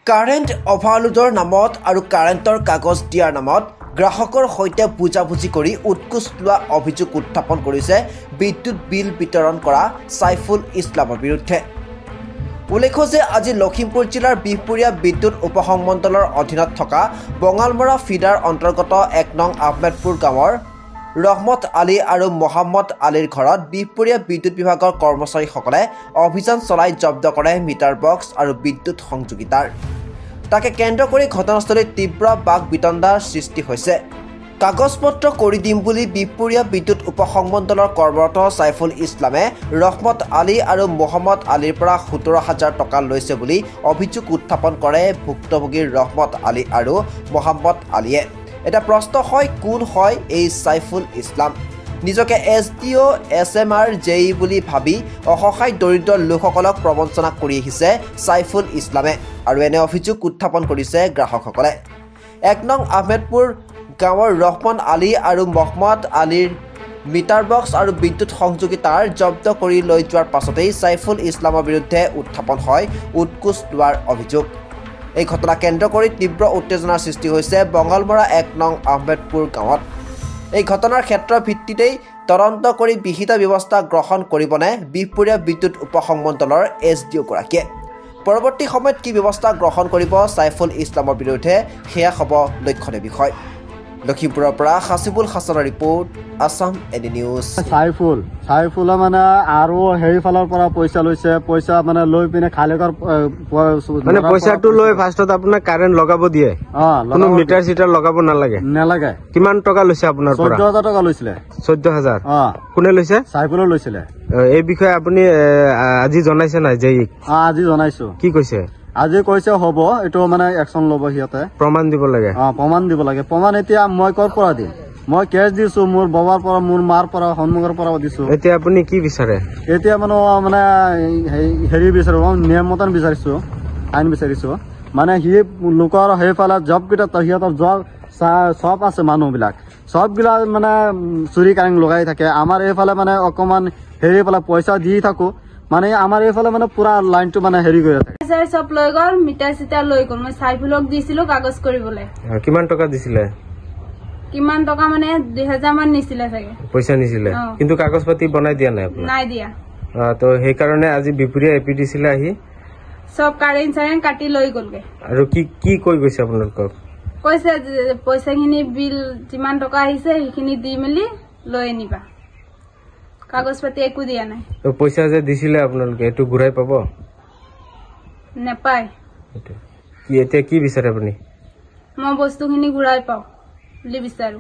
Current অভাৰলোডৰ নামত আৰু কাৰেণ্টৰ কাগজ দিয়াৰ নামত গ্ৰাহকৰ সৈতে বুজাবুজি কৰি উৎকোচ লোৱা অভিযোগ উত্থাপন কৰিছে বিদ্যুৎ বিল বিতৰণ কৰা সাইফুল ইছলামৰ বিৰুদ্ধে। উল্লেখ্য যে আজি লখিমপুৰ জিলাৰ বিহপুৰীয়া বিদ্যুৎ উপসংমণ্ডলৰ অধীনত থকা বঙালমৰা ফিডাৰ অন্তৰ্গত ১ নং আহমেদপুৰ গাঁৱৰ ৰহমত আলী আৰু মহম্মদ আলীৰ ঘৰত বিহপুৰীয়া বিদ্যুৎ বিভাগৰ কৰ্মচাৰীসকলে অভিযান চলাই জব্দ কৰে মিটাৰ বক্স আৰু বিদ্যুৎ সংযোগিতাৰ। তাকে কেন্দ্ৰ কৰি ঘটনাস্থলীত তীব্ৰ বাক বিতণ্ডাৰ সৃষ্টি হৈছে। কাগজপত্ৰ কৰি দিম বুলি বিহপুৰীয়া বিদ্যুৎ উপসংমণ্ডলৰ কৰ্মৰত সাইফুল ইছলামে ৰহমত আলী আৰু মহম্মদ আলীৰ পৰা ১৭,০০০ টকা লৈছে বুলি অভিযোগ উত্থাপন কৰে ভুক্তভোগী ৰহমত আলী আৰু মহম্মদ আলীয়ে। এটা প্ৰশ্ন হয়, কোন হয় এই সাইফুল ইছলাম? নিজকে SDO SMR JE বুলি ভাবি অসহায় দৰিদ্ৰ লোকসকলক প্ৰবঞ্চনা কৰি আহিছে সাইফুল ইছলামে আৰু এনে অভিযোগ উত্থাপন কৰিছে গ্ৰাহকসকলে। ১ নং আহমেদপুৰ গাঁৱৰ ৰহমান আলী আৰু মহম্মদ আলীৰ মিটাৰ বক্স আৰু বিদ্যুৎ সংযোগিতাৰ জব্দ কৰি লৈ যোৱাৰ পাছতেই সাইফুল ইছলামৰ বিৰুদ্ধে উত্থাপন হয় উৎকোচ লোৱাৰ অভিযোগ। এই ঘটনা কেন্দ্ৰ কৰি তীব্ৰ উত্তেজনাৰ সৃষ্টি হৈছে বঙালমৰা ১ নং আহমেদপুৰ গাঁৱত। এই ঘটনাৰ ক্ষেত্ৰৰ ভিত্তিতেই তদন্ত কৰি বিহিত ব্যৱস্থা গ্ৰহণ কৰিবনে বিহপুৰীয়া বিদ্যুৎ উপসংমণ্ডলৰ SDO গৰাকীয়ে? পৰৱৰ্তী সময়ত কি ব্যৱস্থা গ্ৰহণ কৰিব সাইফুল ইছলামৰ বিৰুদ্ধে সেয়া হ'ব লক্ষণীয় বিষয়। লখিমপুৰৰ পৰা হাছিবুল হাছানৰ ৰিপৰ্ট, আছাম এনি নিউজ। সাইফুলে মানে আৰু হেৰিফালৰ পৰা পইচা লৈছে, পইচা মানে লৈ পিনে খালেকৰ মানে পইচাটো লৈ ফাৰ্ষ্টত আপোনাক কাৰেণ্ট লগাব দিয়ে, কোনো মিটাৰ চিটাৰ লগাব নালাগে। কিমান টকা লৈছে আপোনাৰ পৰা? ১৪,০০০ টকা লৈছিলে। ১৪,০০০? কোনে লৈছে? সাইফুলে লৈছিলে। এই বিষয়ে আপুনি আজি জনাইছে নাই JE? আজি জনাইছো। কি কৈছে? আজি কৈছে হ'ব, এইটো মানে একশ্যন ল'ব, সিহঁতে প্ৰমাণ দিব লাগে। প্ৰমাণ দিব লাগে। প্ৰমাণ এতিয়া মই ক'ৰ পৰা দিম? মই কেছ দিছো, মোৰ বাবাৰ পৰা, মোৰ মাৰ পৰা, সন্মুখৰ পৰা দিছো। এতিয়া আপুনি কি বিচাৰে? এতিয়া মানে হেৰি বিচাৰো, নিয়ম মতন বিচাৰিছো, আইন বিচাৰিছো। মানে সি লোকৰ সেইফালে জবকেইটা সিহঁতৰ জব চব আছে, মানুহবিলাক চববিলাক মানে চুৰি কাৰেং লগাই থাকে। আমাৰ এইফালে মানে অকমান হেৰি ফালে পইচা দি থাকো, মানে আমাৰ এইফালে মানে পুৰা লাইনটো মানে হেৰি কৰি থাকে। চব লৈ গ'ল, মিটাৰ চিটাৰ লৈ গ'ল। মই সাইফুলক দিছিলো কাগজ কৰিবলৈ। কিমান টকা দিছিলে? কিমান টকা মানে ২,০০০ মান নিছিলে চাগে। পইচা নিছিলে, কিন্তু কাগজ পাতি বনাই দিয়া নাই আপুনি? নাই দিয়া। তো সেইকাৰণে আজি বিহপুৰীয়া APDC লে আহি চব কাৰেণ্ট চাৰেণ্ট কাটি লৈ গ'লগে। আৰু কি কৈ গৈছে আপোনালোকক? কৈছে পইচাখিনি বিল যিমান টকা আহিছে সেইখিনি দি মেলি লৈ আনিবা। কাগজ পাতি একো দিয়া নাই। পইচা যে দিছিলে আপোনালোকে, এইটো ঘূৰাই পাব? নেপায়। এতিয়া কি বিচাৰে আপুনি? মই বস্তুখিনি ঘূৰাই পাওঁ বুলি বিচাৰো।